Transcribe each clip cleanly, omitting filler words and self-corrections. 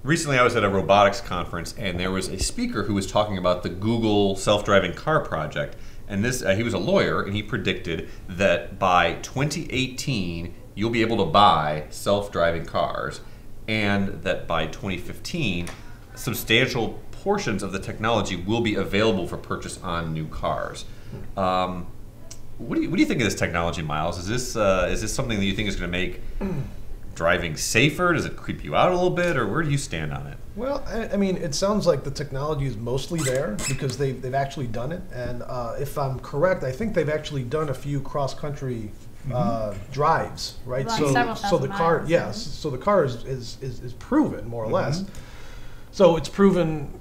recently I was at a robotics conference, and there was a speaker who was talking about the Google self-driving car project. And this, he was a lawyer, and he predicted that by 2018, you'll be able to buy self-driving cars, and that by 2015, substantial portions of the technology will be available for purchase on new cars. What do you think of this technology, Miles? Is this something that you think is going to make driving safer? Does it creep you out a little bit, or where do you stand on it? Well, I mean, it sounds like the technology is mostly there because they've actually done it. And if I'm correct, I think they've actually done a few cross-country drives, right? Like so the car, miles, yes, so the car is proven more or less. So it's proven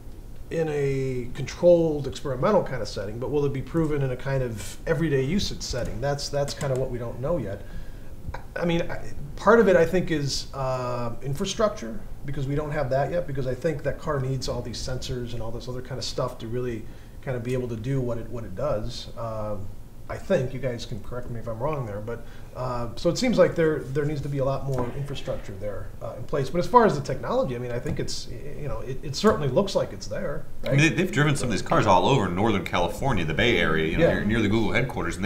in a controlled experimental kind of setting, but will it be proven in a kind of everyday usage setting? That's kind of what we don't know yet. I mean, part of it I think is infrastructure, because we don't have that yet, because I think that car needs all these sensors and all this other kind of stuff to really kind of be able to do what it does. I think, you guys can correct me if I'm wrong there, but so it seems like there needs to be a lot more infrastructure there in place. But as far as the technology, I mean, I think it's, it certainly looks like it's there. Right? I mean, they've driven some of these cars all over Northern California, the Bay Area, near the Google headquarters, and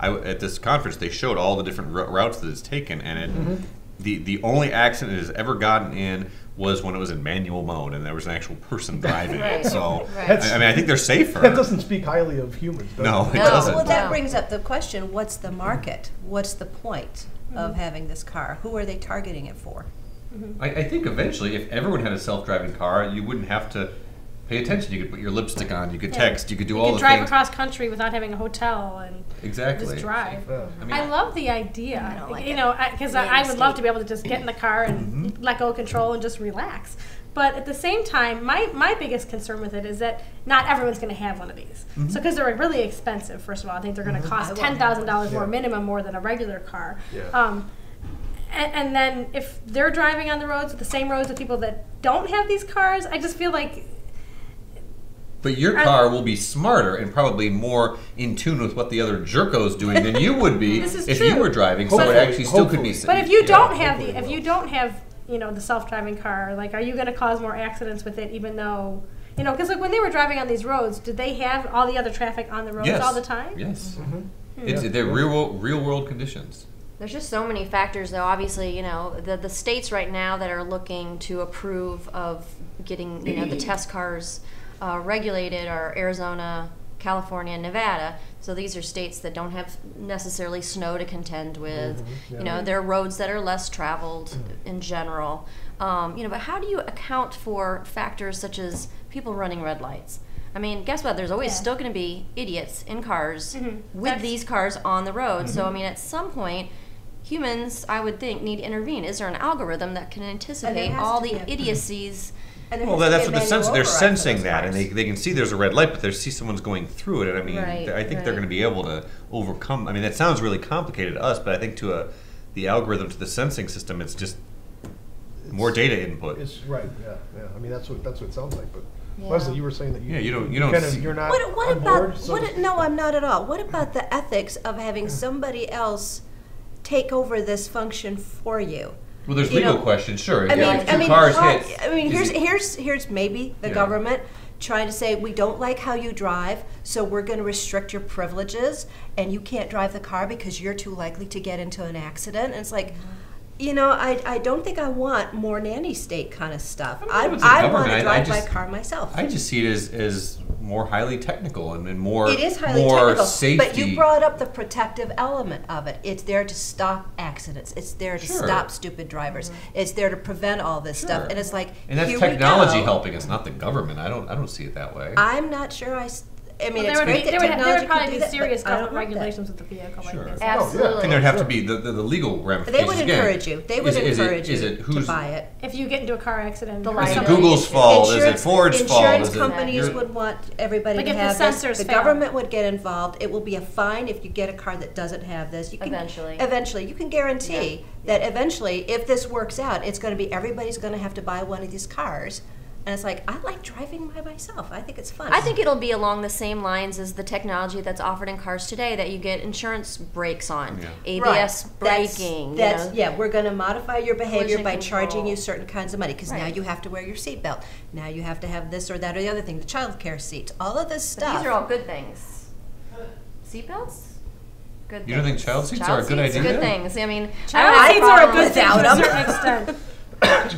at this conference they showed all the different routes that it's taken, and the only accident it has ever gotten in was when it was in manual mode and there was an actual person driving it. So, I mean, I think they're safer. That doesn't speak highly of humans, does No, it? it doesn't. Well, that brings up the question, what's the market? What's the point of having this car? Who are they targeting it for? I think eventually, if everyone had a self-driving car, you wouldn't have to pay attention. You could put your lipstick on, you could text, you could do all the things. You could drive across country without having a hotel and just drive. I love the idea, I don't like because I would love to be able to just get in the car and let go of control and just relax. But at the same time, my biggest concern with it is that not everyone's going to have one of these. So because they're really expensive, first of all. I think they're going to cost $10,000 more minimum more than a regular car. And then if they're driving on the roads, the same roads with people that don't have these cars, I just feel like... But your car will be smarter and probably more in tune with what the other jerko's doing than you would be if you were driving. So it actually still could be. But if you don't have the self-driving car, like, are you going to cause more accidents with it? Even though, because like when they were driving on these roads, did they have all the other traffic on the roads all the time? Yes. They're real world conditions. There's just so many factors, though. Obviously, the states right now that are looking to approve of getting the test cars regulated are Arizona, California, and Nevada. So these are states that don't have necessarily snow to contend with. There are roads that are less traveled in general. But how do you account for factors such as people running red lights? I mean, guess what? There's always still going to be idiots in cars with these cars on the road. So, I mean, at some point, humans, I would think, need to intervene. Is there an algorithm that can anticipate all the idiocies? Well, that's what they're sensing that, and they can see there's a red light, but they see someone's going through it, and I mean, I think they're going to be able to overcome. I mean, that sounds really complicated to us, but I think to the algorithm, to the sensing system, it's just more data input. It's right. Yeah. I mean, that's what it sounds like. But Leslie, you were saying that you're not What on about board. no, I'm not at all. What about the ethics of having somebody else take over this function for you? Well, there's legal questions, sure. Here's maybe the government trying to say, we don't like how you drive, so we're going to restrict your privileges, and you can't drive the car because you're too likely to get into an accident. And it's like, I don't think I want more nanny state kind of stuff. I want to drive my car myself. I just see it as more highly technical and more It is highly technical, safety. but you brought up the protective element of it. It's there to stop accidents. It's there to stop stupid drivers. It's there to prevent all this stuff. And it's like, and that's technology helping us, not the government. I don't see it that way. I'm not sure I mean, well, it's great that technology there would probably can do be that, serious but I don't government want that. regulations with the vehicle like this. Absolutely. And there'd have to be the legal ramifications. They would encourage you. They would encourage you to buy it. If you get into a car accident, is it Google's fault? Is it Ford's fault? Insurance companies would want everybody to have this. The government would get involved. It will be a fine if you get a car that doesn't have this. Eventually, you can guarantee that eventually, if this works out, it's going to be everybody's going to have to buy one of these cars. And it's like, I like driving by myself. I think it's fun. I think it'll be along the same lines as the technology that's offered in cars today that you get insurance brakes on, ABS braking. Yeah, we're going to modify your behavior Collision by control. charging you certain kinds of money because now Right. you have to wear your seatbelt. Now you have to have this or that or the other thing, the child care seats, all of this But stuff. these are all good things. Seatbelts? Good You don't think things. child seats are a good idea? Good things. I mean, Child I don't seats have are a problem good thing without to a them. certain extent.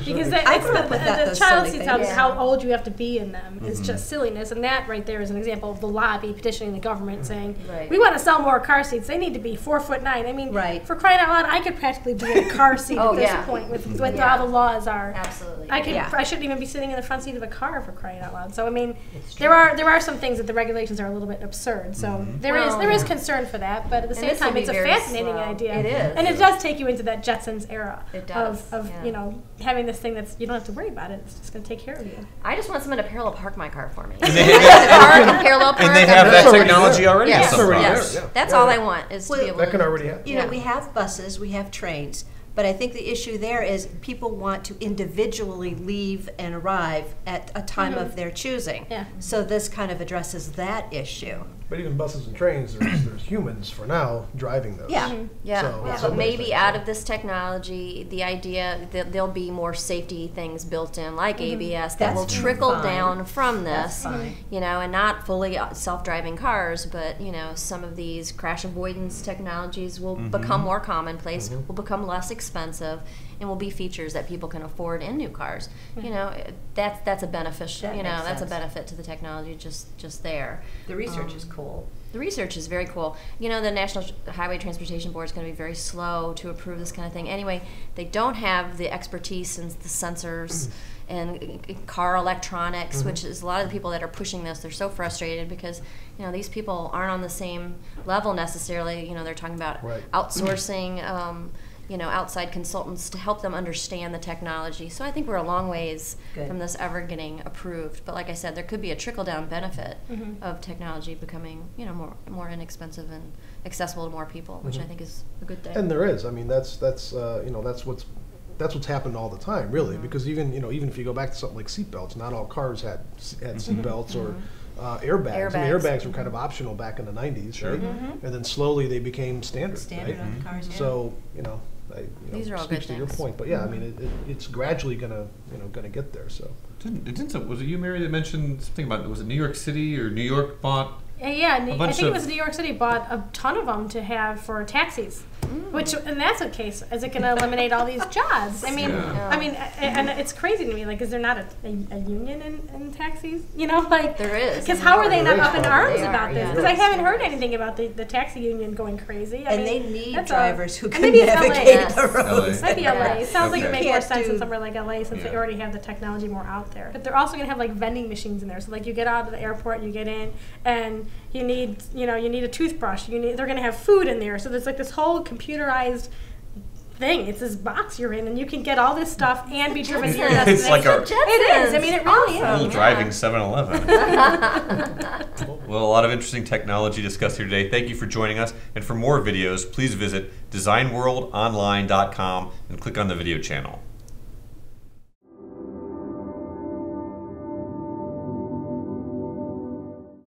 Because I grew up with that, the those child silly seats, things. how old you have to be in them is Mm-hmm. just silliness. And that right there is an example of the lobby petitioning the government saying, Right. we want to sell more car seats. They need to be 4'9". I mean, Right. for crying out loud, I could practically be in a car seat Oh, at this yeah. point with Yeah. how the laws are. Absolutely. Yeah. I shouldn't even be sitting in the front seat of a car for crying out loud. So I mean, there are some things that the regulations are a little bit absurd. So Mm-hmm. there is concern for that, but at the same this will time, be it's a very fascinating slow. idea. It is. and it does take you into that Jetsons era It does, of yeah. having this thing that's you don't have to worry about it. It's just going to take care of you. I just want someone to parallel park my car for me. And they, Parallel park. and they have I'm that good. technology already Yes. in some already cars. there, yeah. That's all I want is to Well, be able That to. can already happen. You know, Yeah. we have buses, we have trains, but I think the issue there is people want to individually leave and arrive at a time of their choosing. Yeah. So this kind of addresses that issue. But even buses and trains, there's humans for now driving those. Yeah. Yeah, So, yeah, some but of maybe those out things, of this technology, the idea that there'll be more safety things built in, like ABS, that That's will trickle fine. down from That's this. fine. You know, and not fully self-driving cars, but you know, some of these crash avoidance technologies will become more commonplace, will become less expensive, and will be features that people can afford in new cars. You know, that's a beneficial. That You know, makes that's a sense. benefit to the technology just there. The research is cool. The research is very cool. You know, the National Highway Transportation Board is going to be very slow to approve this kind of thing. Anyway, they don't have the expertise in the sensors and car electronics, which is a lot of the people that are pushing this. They're so frustrated because, you know, these people aren't on the same level necessarily. You know, they're talking about Right. outsourcing, you know, outside consultants to help them understand the technology. So I think we're a long ways Good. from this ever getting approved. But like I said, there could be a trickle-down benefit of technology becoming, you know, more inexpensive and accessible to more people, which I think is a good thing. And there is. I mean, that's you know, that's what's happened all the time, really. Because even if you go back to something like seatbelts, not all cars had seatbelts or airbags. I mean, Airbags. airbags were kind of optional back in the '90s, right? And then slowly they became standard. Standard right? on the cars, yeah. So These are all speaks good to your things. point. But yeah, I mean, it's gradually gonna get there. So Was it you, Mary, that mentioned something about, was it New York City or New York bought? Yeah, I bunch think it of- was New York City bought a ton of them to have for taxis. Which, and that's the case. Is it going to eliminate all these jobs? I mean, Yeah. and it's crazy to me. Like, is there not a union in taxis? You know, like There is. Because how are they There not is up in probably. arms They about are, this? yeah. Because I haven't heard anything about the taxi union going crazy. I And mean, they need that's drivers who and can maybe it's LA. navigate Yes. the roads. Might be LA. It sounds like it Okay. would make more Can't sense in do- somewhere like LA since they Yeah. already have the technology more out there. But they're also going to have like vending machines in there. So like you get out of the airport and you get in and you need a toothbrush. They're going to have food in there. So there's like this whole computerized thing. It's this box you're in and you can get all this stuff and be driven to your Jetsons. destination. It's like a It is. I mean, it really full is. driving 7-Eleven. Well, a lot of interesting technology discussed here today. Thank you for joining us. And for more videos, please visit designworldonline.com and click on the video channel.